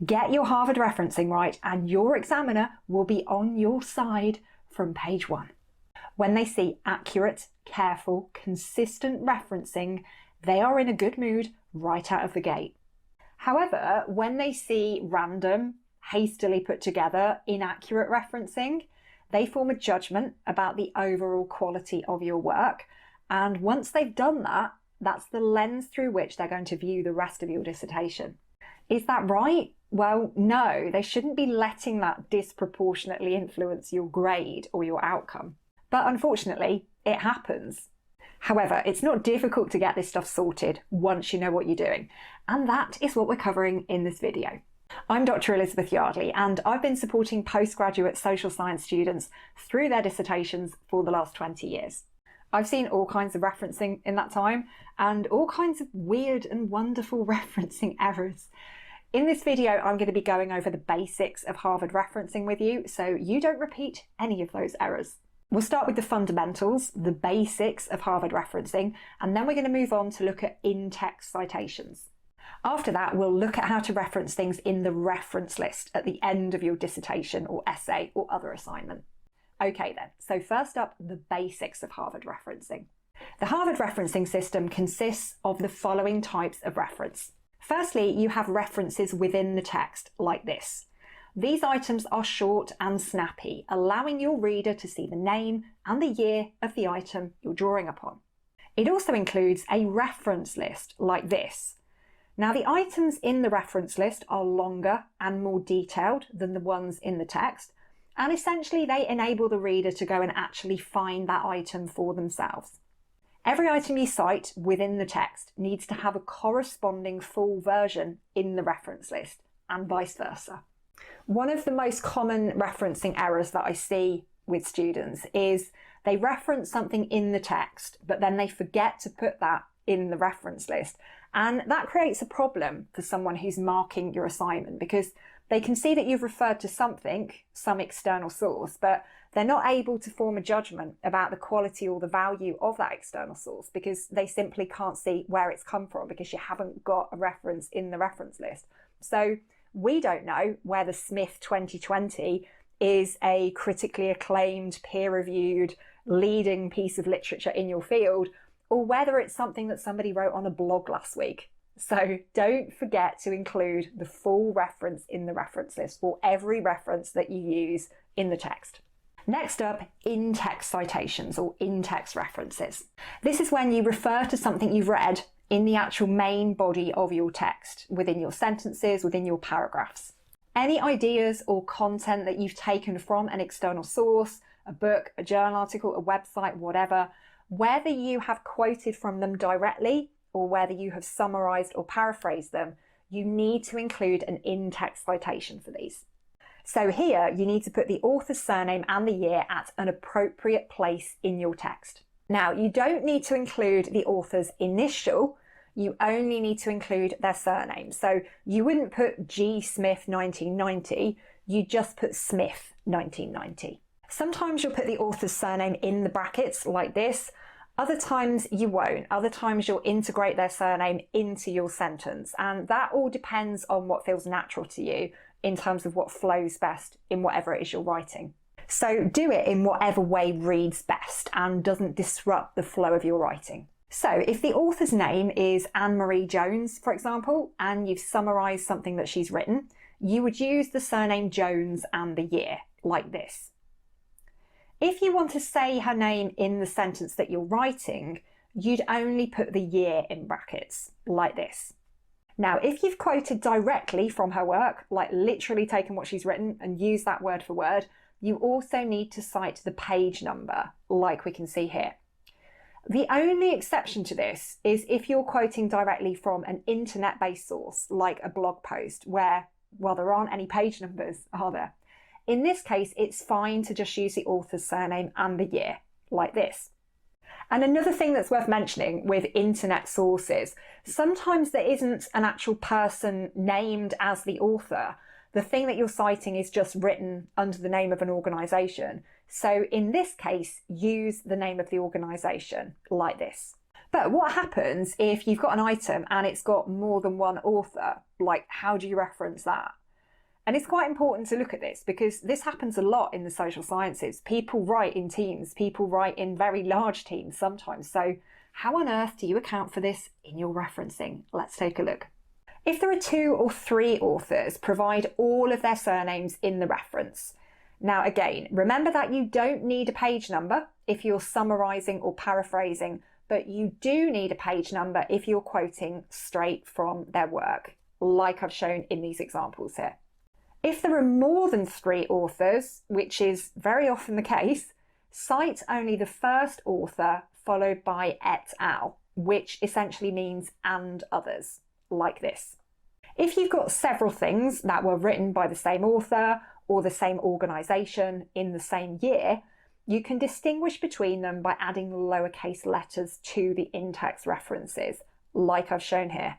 Get your Harvard referencing right and your examiner will be on your side from page 1. When they see accurate, careful, consistent referencing, they are in a good mood right out of the gate. However, when they see random, hastily put together, inaccurate referencing, they form a judgment about the overall quality of your work. And once they've done that, that's the lens through which they're going to view the rest of your dissertation. Is that right? Well, no, they shouldn't be letting that disproportionately influence your grade or your outcome. But unfortunately, it happens. However, it's not difficult to get this stuff sorted once you know what you're doing. And that is what we're covering in this video. I'm Dr. Elizabeth Yardley, and I've been supporting postgraduate social science students through their dissertations for the last 20 years. I've seen all kinds of referencing in that time, and all kinds of weird and wonderful referencing errors. In this video, I'm going to be going over the basics of Harvard referencing with you, so you don't repeat any of those errors. We'll start with the fundamentals, the basics of Harvard referencing, and then we're going to move on to look at in-text citations. After that, we'll look at how to reference things in the reference list at the end of your dissertation or essay or other assignment. Okay then, so first up, the basics of Harvard referencing. The Harvard referencing system consists of the following types of reference. Firstly, you have references within the text, like this. These items are short and snappy, allowing your reader to see the name and the year of the item you're drawing upon. It also includes a reference list, like this. Now, the items in the reference list are longer and more detailed than the ones in the text, and essentially they enable the reader to go and actually find that item for themselves. Every item you cite within the text needs to have a corresponding full version in the reference list, and vice versa. One of the most common referencing errors that I see with students is they reference something in the text, but then they forget to put that in the reference list. And that creates a problem for someone who's marking your assignment, because they can see that you've referred to something, some external source, but they're not able to form a judgment about the quality or the value of that external source because they simply can't see where it's come from because you haven't got a reference in the reference list. So we don't know whether Smith 2020 is a critically acclaimed, peer-reviewed, leading piece of literature in your field, or whether it's something that somebody wrote on a blog last week. So don't forget to include the full reference in the reference list for every reference that you use in the text. Next up, in-text citations or in-text references. This is when you refer to something you've read in the actual main body of your text, within your sentences, within your paragraphs. Any ideas or content that you've taken from an external source, a book, a journal article, a website, whatever, whether you have quoted from them directly or whether you have summarized or paraphrased them, you need to include an in-text citation for these. So here you need to put the author's surname and the year at an appropriate place in your text. Now, you don't need to include the author's initial, you only need to include their surname. So you wouldn't put G. Smith 1990, you just put Smith 1990. Sometimes you'll put the author's surname in the brackets like this. Other times you won't. Other times you'll integrate their surname into your sentence. And that all depends on what feels natural to you in terms of what flows best in whatever it is you're writing. So do it in whatever way reads best and doesn't disrupt the flow of your writing. So if the author's name is Anne-Marie Jones, for example, and you've summarised something that she's written, you would use the surname Jones and the year, like this. If you want to say her name in the sentence that you're writing, you'd only put the year in brackets, like this. Now, if you've quoted directly from her work, like literally taken what she's written and used that word for word, you also need to cite the page number, like we can see here. The only exception to this is if you're quoting directly from an internet-based source, like a blog post, where, well, there aren't any page numbers, are there? In this case, it's fine to just use the author's surname and the year, like this. And another thing that's worth mentioning with internet sources, sometimes there isn't an actual person named as the author. The thing that you're citing is just written under the name of an organisation. So in this case, use the name of the organisation, like this. But what happens if you've got an item and it's got more than one author? Like, how do you reference that? And it's quite important to look at this because this happens a lot in the social sciences. People write in teams, people write in very large teams sometimes. So how on earth do you account for this in your referencing? Let's take a look. If there are 2 or 3 authors, provide all of their surnames in the reference. Now again, remember that you don't need a page number if you're summarising or paraphrasing, but you do need a page number if you're quoting straight from their work, like I've shown in these examples here. If there are more than 3 authors, which is very often the case, cite only the first author followed by et al, which essentially means and others, like this. If you've got several things that were written by the same author or the same organisation in the same year, you can distinguish between them by adding lowercase letters to the in-text references, like I've shown here.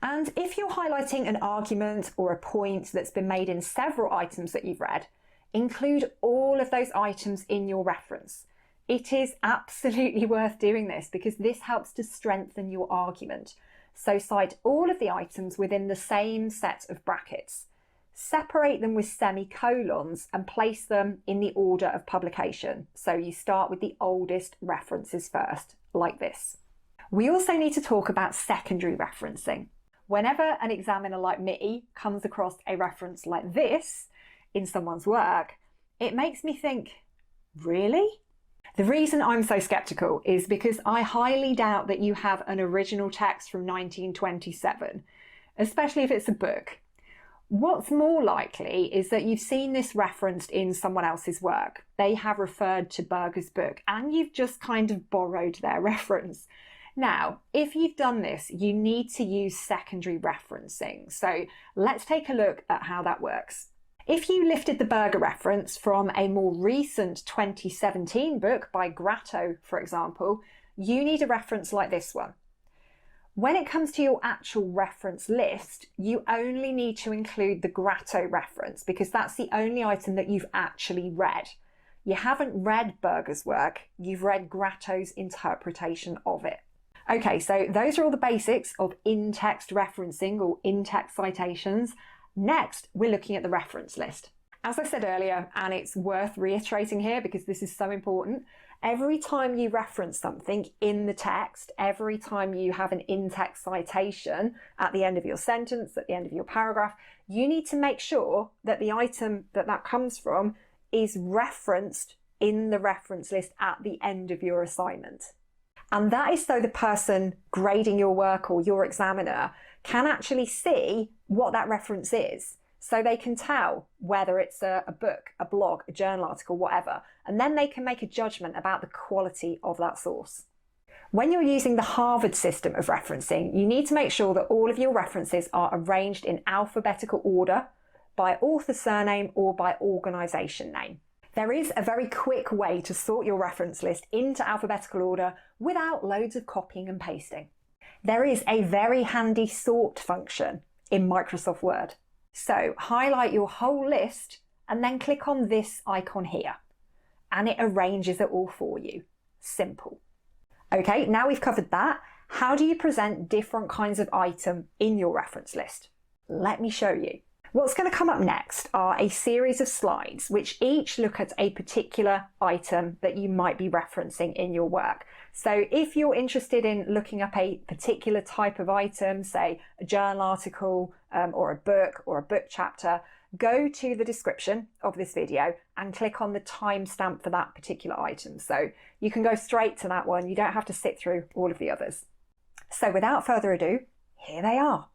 And if you're highlighting an argument or a point that's been made in several items that you've read, include all of those items in your reference. It is absolutely worth doing this because this helps to strengthen your argument. So cite all of the items within the same set of brackets. Separate them with semicolons and place them in the order of publication. So you start with the oldest references first, like this. We also need to talk about secondary referencing. Whenever an examiner like me comes across a reference like this in someone's work, it makes me think, really? The reason I'm so sceptical is because I highly doubt that you have an original text from 1927, especially if it's a book. What's more likely is that you've seen this referenced in someone else's work. They have referred to Berger's book and you've just kind of borrowed their reference. Now, if you've done this, you need to use secondary referencing. So let's take a look at how that works. If you lifted the Berger reference from a more recent 2017 book by Gratto, for example, you need a reference like this one. When it comes to your actual reference list, you only need to include the Gratto reference because that's the only item that you've actually read. You haven't read Berger's work, you've read Gratto's interpretation of it. Okay, so those are all the basics of in-text referencing or in-text citations. Next, we're looking at the reference list. As I said earlier, and it's worth reiterating here because this is so important, every time you reference something in the text, every time you have an in-text citation at the end of your sentence, at the end of your paragraph, you need to make sure that the item that comes from is referenced in the reference list at the end of your assignment. And that is so the person grading your work or your examiner can actually see what that reference is. So they can tell whether it's a book, a blog, a journal article, whatever, and then they can make a judgment about the quality of that source. When you're using the Harvard system of referencing, you need to make sure that all of your references are arranged in alphabetical order by author surname or by organisation name. There is a very quick way to sort your reference list into alphabetical order without loads of copying and pasting. There is a very handy sort function in Microsoft Word. So highlight your whole list and then click on this icon here and it arranges it all for you. Simple. Okay, now we've covered that. How do you present different kinds of item in your reference list? Let me show you. What's going to come up next are a series of slides which each look at a particular item that you might be referencing in your work. So if you're interested in looking up a particular type of item, say a journal article or a book chapter, go to the description of this video and click on the timestamp for that particular item. So you can go straight to that one. You don't have to sit through all of the others. So without further ado, here they are.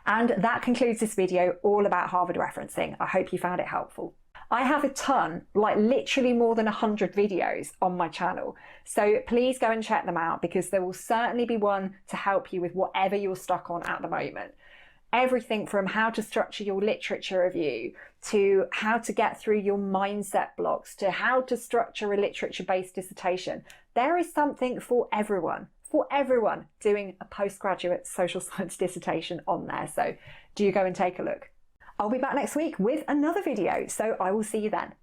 And that concludes this video all about Harvard referencing. I hope you found it helpful. I have a ton, like literally more than 100 videos on my channel. So please go and check them out, because there will certainly be one to help you with whatever you're stuck on at the moment. Everything from how to structure your literature review, to how to get through your mindset blocks, to how to structure a literature-based dissertation. There is something for everyone doing a postgraduate social science dissertation on there. So do go and take a look. I'll be back next week with another video, so I will see you then.